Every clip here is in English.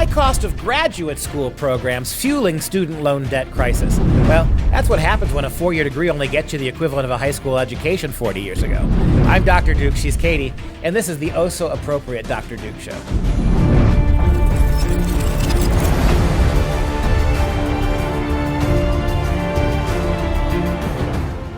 high cost of graduate school programs fueling student loan debt crisis. Well, that's what happens when a four-year degree only gets you the equivalent of a high school education 40 years ago. I'm Dr. Duke, she's Katie, and this is the oh-so-appropriate Dr. Duke Show.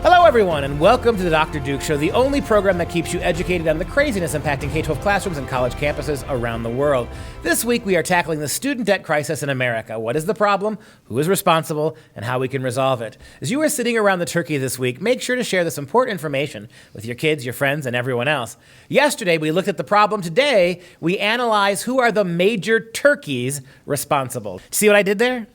Hello, everyone, and welcome to the Dr. Duke Show, the only program that keeps you educated on the craziness impacting K-12 classrooms and college campuses around the world. This week, we are tackling the student debt crisis in America. What is the problem, who is responsible, and how we can resolve it. As you are sitting around the turkey this week, make sure to share this important information with your kids, your friends, and everyone else. Yesterday, we looked at the problem. Today, we analyze who are the major turkeys responsible. See what I did there?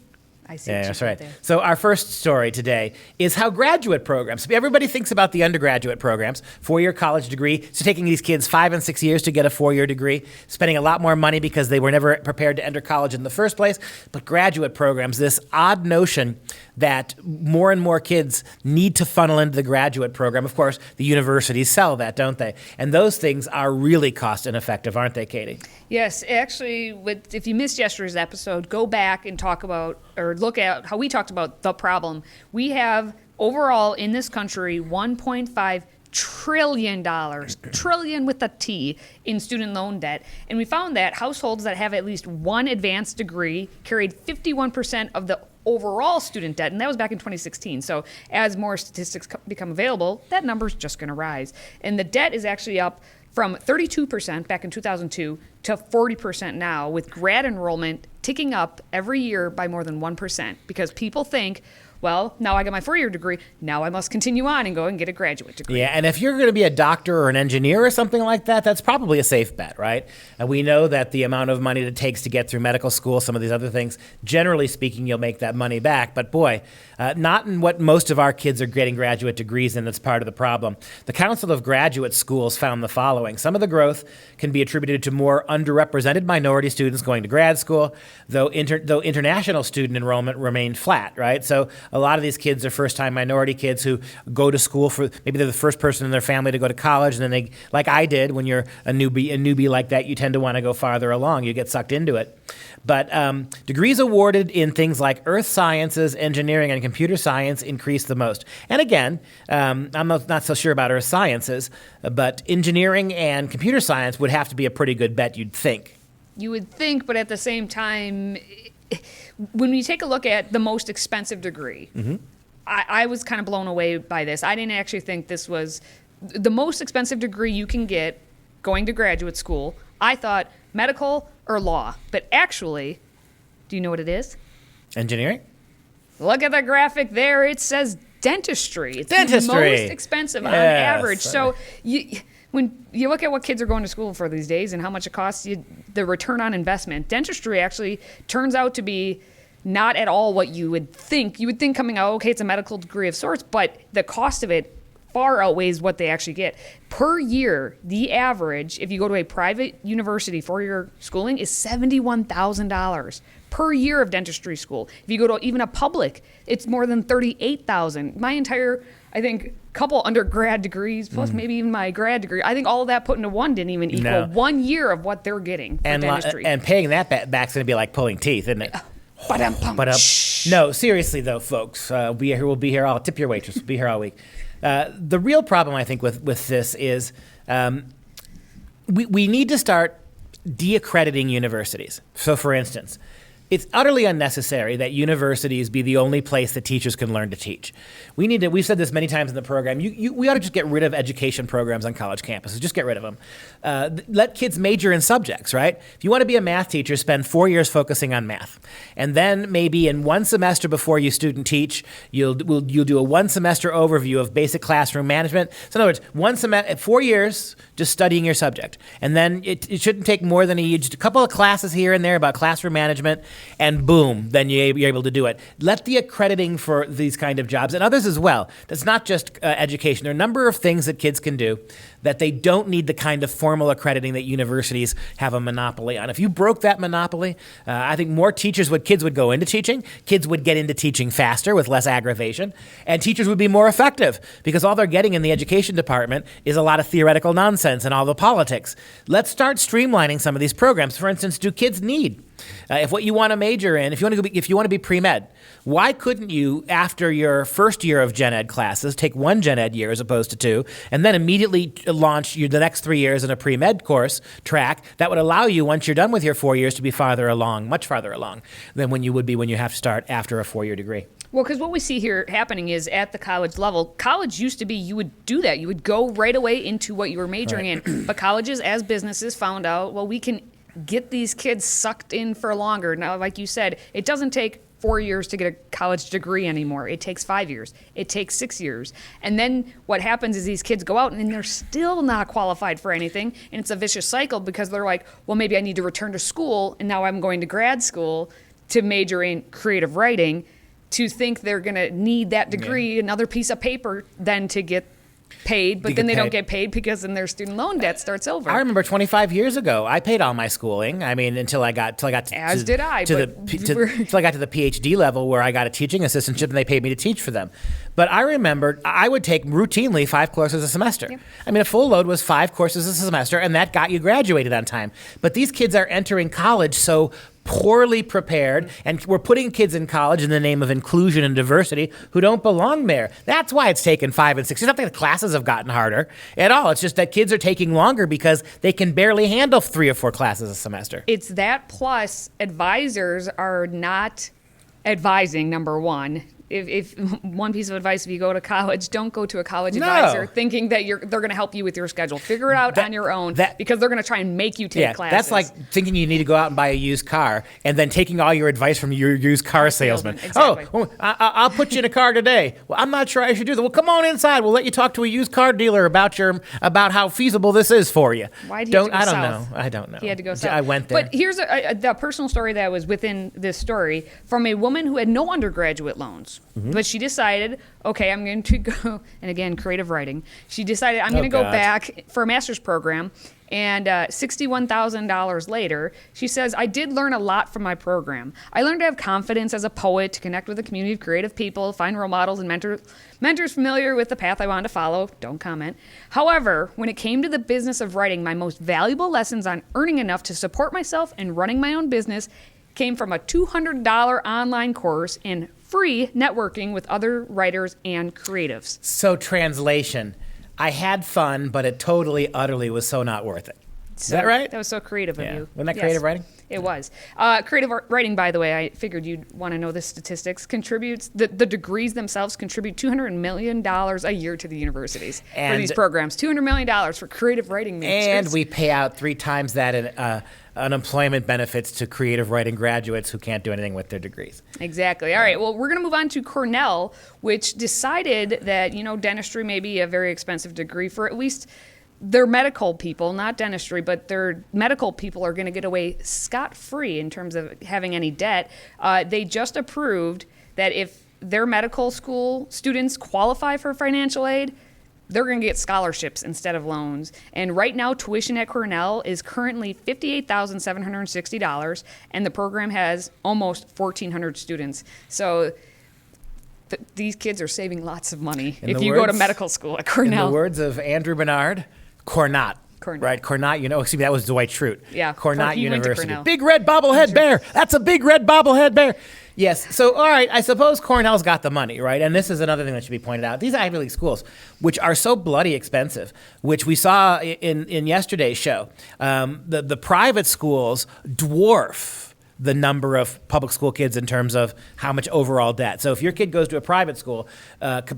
I see. Yeah, that's right. So our first story today is how graduate programs, everybody thinks about the undergraduate programs, four-year college degree, so taking these kids 5 and 6 years to get a four-year degree, spending a lot more money because they were never prepared to enter college in the first place. But graduate programs, this odd notion that more and more kids need to funnel into the graduate program. Of course, the universities sell that, don't they? And those things are really cost ineffective, aren't they, Katie? Yes, actually, if you missed yesterday's episode, go back and talk about or look at how we talked about the problem. We have overall in this country $1.5 trillion, trillion with a T, in student loan debt. And we found that households that have at least one advanced degree carried 51% of the overall student debt, and that was back in 2016. So as more statistics become available, that number's just going to rise. And the debt is actually up from 32% back in 2002 to 40% now, with grad enrollment ticking up every year by more than 1%, because people think, well, now I got my four-year degree, now I must continue on and go and get a graduate degree. Yeah, and if you're going to be a doctor or an engineer or something like that, that's probably a safe bet, right? And we know that the amount of money it takes to get through medical school, some of these other things, generally speaking, you'll make that money back. But boy, not in what most of our kids are getting graduate degrees in. That's part of the problem. The Council of Graduate Schools found the following. Some of the growth can be attributed to more underrepresented minority students going to grad school, though international student enrollment remained flat, right? So a lot of these kids are first-time minority kids who go to school for, maybe they're the first person in their family to go to college, and then they, like I did, when you're a newbie like that, you tend to want to go farther along. You get sucked into it. But degrees awarded in things like earth sciences, engineering, and computer science increased the most. And again, I'm not so sure about earth sciences, but engineering and computer science would have to be a pretty good bet, you'd think. You would think, but at the same time, when we take a look at the most expensive degree, I was kind of blown away by this. I didn't actually think this was the most expensive degree you can get going to graduate school. I thought medical or law, but actually, do you know what it is? Engineering? Look at the graphic there. It says dentistry. It's dentistry. The most expensive on average. So when you look at what kids are going to school for these days and how much it costs, the return on investment, dentistry actually turns out to be not at all what you would think. You would think coming out, okay, it's a medical degree of sorts, but the cost of it far outweighs what they actually get. Per year, the average, if you go to a private university four-year schooling, is $71,000 per year of dentistry school. If you go to even a public, it's more than $38,000. My entire, I think, couple undergrad degrees, plus maybe even my grad degree, I think all of that put into one didn't even equal 1 year of what they're getting for dentistry. And paying that back's going to be like pulling teeth, isn't it? No, seriously though, folks, we'll be here. I'll tip your waitress. We'll be here all week. The real problem, I think, with this is we need to start de-accrediting universities. So, for instance, it's utterly unnecessary that universities be the only place that teachers can learn to teach. We've said this many times in the program, we ought to just get rid of education programs on college campuses. Just get rid of them. Let kids major in subjects, right? If you want to be a math teacher, spend 4 years focusing on math. And then maybe in one semester before you student teach, you'll do a one semester overview of basic classroom management. So in other words, 4 years just studying your subject. And then it shouldn't take more than just a couple of classes here and there about classroom management, and boom, then you're able to do it. Let the accrediting for these kind of jobs, and others as well, that's not just education. There are a number of things that kids can do that they don't need the kind of formal accrediting that universities have a monopoly on. If you broke that monopoly, I think more kids would go into teaching, kids would get into teaching faster with less aggravation, and teachers would be more effective because all they're getting in the education department is a lot of theoretical nonsense and all the politics. Let's start streamlining some of these programs. For instance, do kids need if what you want to major in, if you want to be pre-med, why couldn't you, after your first year of gen ed classes, take one gen ed year as opposed to two, and then immediately launch the next 3 years in a pre-med course track that would allow you, once you're done with your 4 years, to be much farther along than when you would be when you have to start after a 4-year degree. Well, because what we see here happening is at the college level, college used to be you would do that. You would go right away into what you were majoring in. But colleges, as businesses, found out, well, we can get these kids sucked in for longer. Now, like you said, it doesn't take 4 years to get a college degree anymore. It takes 5 years. It takes 6 years. And then what happens is these kids go out and then they're still not qualified for anything. And it's a vicious cycle because they're like, well, maybe I need to return to school. And now I'm going to grad school to major in creative writing, to think they're going to need that degree, another piece of paper, then to get paid, but then they don't get paid because then their student loan debt starts over. I remember 25 years ago, I paid all my schooling. I mean, until I got to the PhD level where I got a teaching assistantship and they paid me to teach for them. But I remember I would take routinely 5 courses a semester. Yep. I mean, a full load was 5 courses a semester, and that got you graduated on time. But these kids are entering college so poorly prepared, and we're putting kids in college in the name of inclusion and diversity who don't belong there. That's why it's taken 5 and 6. It's not that the classes have gotten harder at all. It's just that kids are taking longer because they can barely handle 3 or 4 classes a semester. It's that plus advisors are not advising, number one. If one piece of advice, if you go to college, don't go to a college advisor thinking that they're going to help you with your schedule. Figure it out on your own because they're going to try and make you take classes. That's like thinking you need to go out and buy a used car and then taking all your advice from your used car salesman. Exactly. I'll put you in a car today. Well, I'm not sure I should do that. Well, come on inside. We'll let you talk to a used car dealer about how feasible this is for you. Why did he have to go south? I don't know. He had to go south. I went there. But here's the personal story that was within this story from a woman who had no undergraduate loans. Mm-hmm. But she decided, okay, I'm going to go, and again, creative writing. She decided, I'm going to go back for a master's program, and $61,000 later, she says, I did learn a lot from my program. I learned to have confidence as a poet, to connect with a community of creative people, find role models and mentors familiar with the path I wanted to follow. Don't comment. However, when it came to the business of writing, my most valuable lessons on earning enough to support myself and running my own business came from a $200 online course and free networking with other writers and creatives. So translation, I had fun, but it totally, utterly was so not worth it. Is that right? That was so creative of you. Wasn't that creative writing? It was. Creative writing, by the way, I figured you'd want to know the statistics, contributes, the degrees themselves contribute $200 million a year to the universities for these programs. $200 million for creative writing majors. And we pay out 3 times that in unemployment benefits to creative writing graduates who can't do anything with their degrees. Exactly. All right. Well, we're going to move on to Cornell, which decided that, dentistry may be a very expensive degree for at least their medical people, not dentistry, but their medical people are going to get away scot-free in terms of having any debt. They just approved that if their medical school students qualify for financial aid, they're going to get scholarships instead of loans. And right now, tuition at Cornell is currently $58,760, and the program has almost 1,400 students. So these kids are saving lots of money if you go to medical school at Cornell. In the words of Andrew Bernard, Cornat. Right, Cornat, excuse me, that was Dwight Schrute. Yeah. Cornat University. Big red bobblehead bear. That's a big red bobblehead bear. Yes. So, all right, I suppose Cornell's got the money, right? And this is another thing that should be pointed out. These Ivy League schools, which are so bloody expensive, which we saw in yesterday's show, the private schools dwarf the number of public school kids in terms of how much overall debt. So if your kid goes to a private school,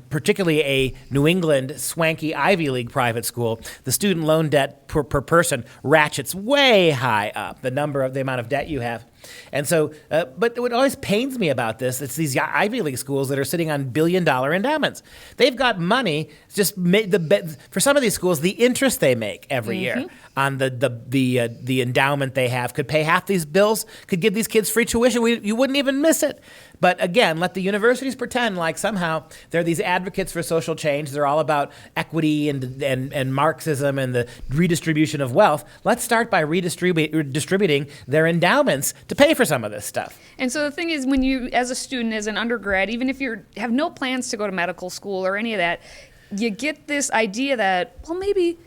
particularly a New England swanky Ivy League private school, the student loan debt per person ratchets way high up, the amount of debt you have. And so, but what always pains me about this, it's these Ivy League schools that are sitting on billion-dollar endowments. They've got money. Just for some of these schools, the interest they make every year on the endowment they have could pay half these bills, could give these kids free tuition. You wouldn't even miss it. But again, let the universities pretend like somehow they're these advocates for social change. They're all about equity and Marxism and the redistribution of wealth. Let's start by redistributing their endowments to pay for some of this stuff. And so the thing is, when you, as a student, as an undergrad, even if you have no plans to go to medical school or any of that, you get this idea that, well, maybe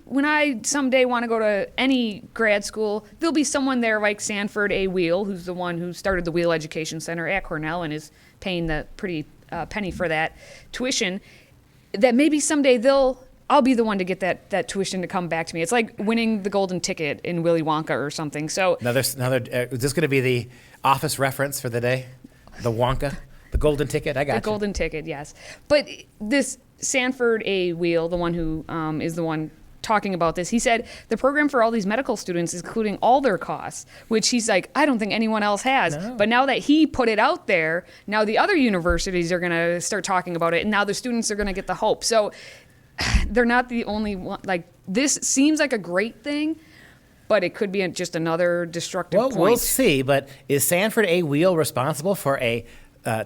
when I someday want to go to any grad school, there'll be someone there like Sanford A. Wheel, who's the one who started the Wheel Education Center at Cornell and is paying the pretty penny for that tuition, that maybe someday I'll be the one to get that tuition to come back to me. It's like winning the golden ticket in Willy Wonka or something. So another. Is this going to be the Office reference for the day? The Wonka, the golden ticket. I got you. The golden ticket, yes. But this Sanford A. Wheel, the one who is the one talking about this, he said the program for all these medical students is including all their costs, which he's like, I don't think anyone else has. No. But now that he put it out there, now the other universities are going to start talking about it, and now the students are going to get the hope. So they're not the only one. Like, this seems like a great thing, but it could be just another destructive point. We'll see. But is Sanford A. Wheel responsible for a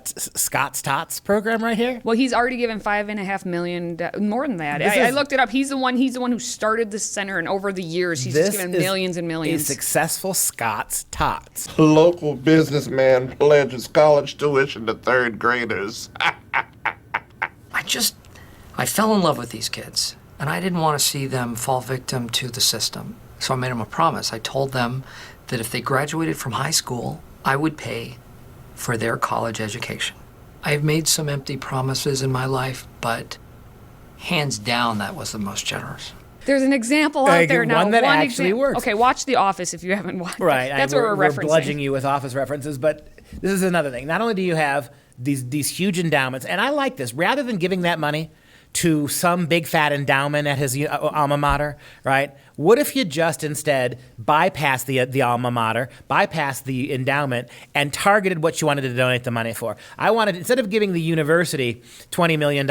Scott's Tots program right here? Well, he's already given $5.5 million, more than that. I looked it up. He's the one who started this center, and over the years, he's just given millions and millions. A successful Scott's Tots. Local businessman pledges college tuition to third graders. I fell in love with these kids, and I didn't want to see them fall victim to the system. So I made them a promise. I told them that if they graduated from high school, I would pay for their college education. I've made some empty promises in my life, but hands down, that was the most generous. There's an example out there now. One that actually works. Okay, watch The Office if you haven't watched it. Right. That's what we're referencing. We're bludging you with Office references, but this is another thing. Not only do you have these huge endowments, and I like this, rather than giving that money to some big fat endowment at his alma mater, right? What if you just instead bypassed the alma mater, bypassed the endowment, and targeted what you wanted to donate the money for? Instead of giving the university $20 million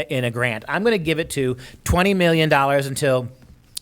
in a grant, I'm going to give it to $20 million until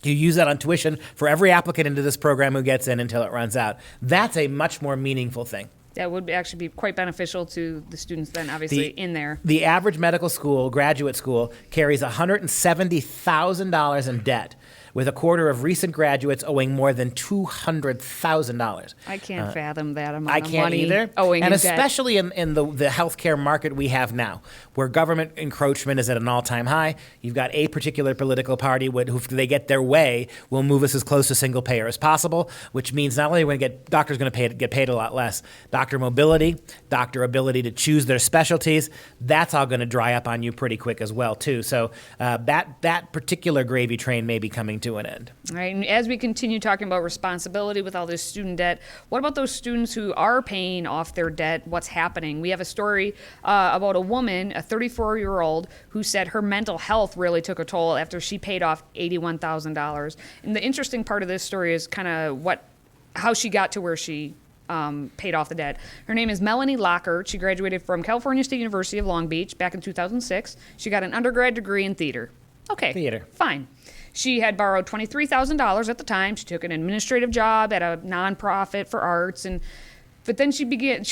you use that on tuition for every applicant into this program who gets in until it runs out. That's a much more meaningful thing. That would actually be quite beneficial to the students then, obviously, in there. The average medical school, graduate school, carries $170,000 in debt, with a quarter of recent graduates owing more than $200,000. I can't fathom that amount I of can't money either. owing and in debt. especially in the healthcare market we have now, where government encroachment is at an all-time high. You've got a particular political party who, if they get their way, will move us as close to single payer as possible, which means not only are we going to get doctors going to get paid a lot less, doctor mobility, doctor ability to choose their specialties, that's all going to dry up on you pretty quick as well too. So that particular gravy train may be coming to an end. All right, and as we continue talking about responsibility with all this student debt, what about those students who are paying off their debt? What's happening? We have a story about a woman, a 34-year-old, who said her mental health really took a toll after she paid off $81,000. And the interesting part of this story is kind of how she got to where she paid off the debt. Her name is Melanie Lockhart. She graduated from California State University of Long Beach back in 2006. She got an undergrad degree in theater. Okay, Theater. Fine. She had borrowed $23,000 at the time. She took an administrative job at a nonprofit for arts, but then she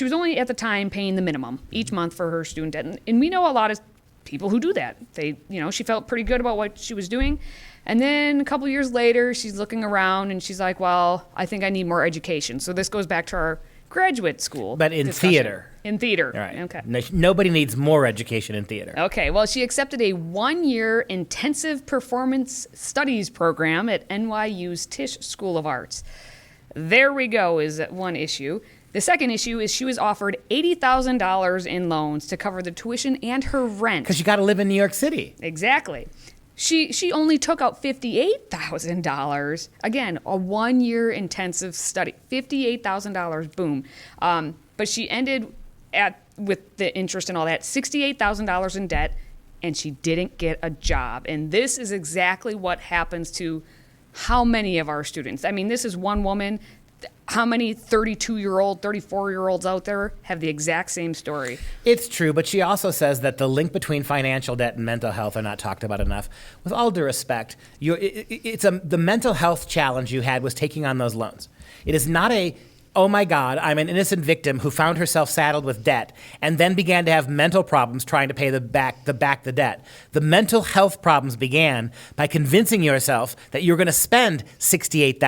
was only at the time paying the minimum each month for her student debt. And we know a lot of people who do that. She felt pretty good about what she was doing. And then a couple years later, she's looking around and she's like, well, I think I need more education. So this goes back to our graduate school. But in discussion. theater. In theater. All right. Okay. Nobody needs more education in theater. Okay. Well, she accepted a 1-year intensive performance studies program at NYU's Tisch School of Arts. There we go is one issue. The second issue is she was offered $80,000 in loans to cover the tuition and her rent. Because you got to live in New York City. Exactly. She only took out $58,000. Again, a 1-year intensive study. $58,000, boom. But she ended with the interest and all that, $68,000 in debt, and she didn't get a job. And this is exactly what happens to how many of our students. I mean, this is one woman. How many 32-year-old, 34-year-olds out there have the exact same story? It's true, but she also says that the link between financial debt and mental health are not talked about enough. With all due respect, the mental health challenge you had was taking on those loans. It is not a oh my God, I'm an innocent victim who found herself saddled with debt and then began to have mental problems trying to pay the debt. The mental health problems began by convincing yourself that you're going to spend $68,000,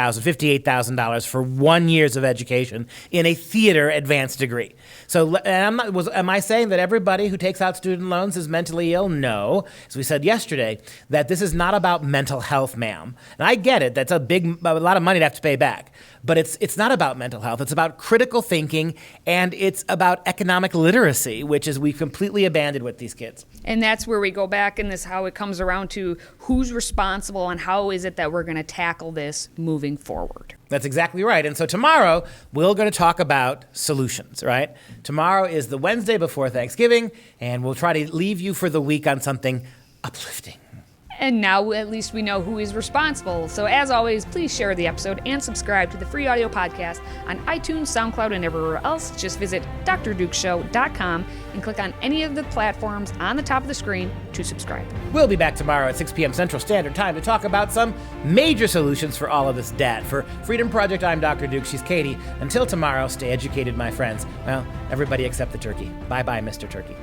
$58,000 for 1 year of education in a theater advanced degree. So am I saying that everybody who takes out student loans is mentally ill? No. As we said yesterday, that this is not about mental health, ma'am. And I get it. That's a lot of money to have to pay back. But it's not about mental health. It's about critical thinking, and it's about economic literacy, which is we've completely abandoned with these kids. And that's where we go back in this, how it comes around to who's responsible and how is it that we're going to tackle this moving forward. That's exactly right. And so tomorrow, we're going to talk about solutions, right? Tomorrow is the Wednesday before Thanksgiving, and we'll try to leave you for the week on something uplifting. And now at least we know who is responsible. So as always, please share the episode and subscribe to the Free Audio Podcast on iTunes, SoundCloud, and everywhere else. Just visit drdukeshow.com and click on any of the platforms on the top of the screen to subscribe. We'll be back tomorrow at 6 p.m. Central Standard Time to talk about some major solutions for all of this debt. For Freedom Project, I'm Dr. Duke. She's Katie. Until tomorrow, stay educated, my friends. Well, everybody except the turkey. Bye-bye, Mr. Turkey.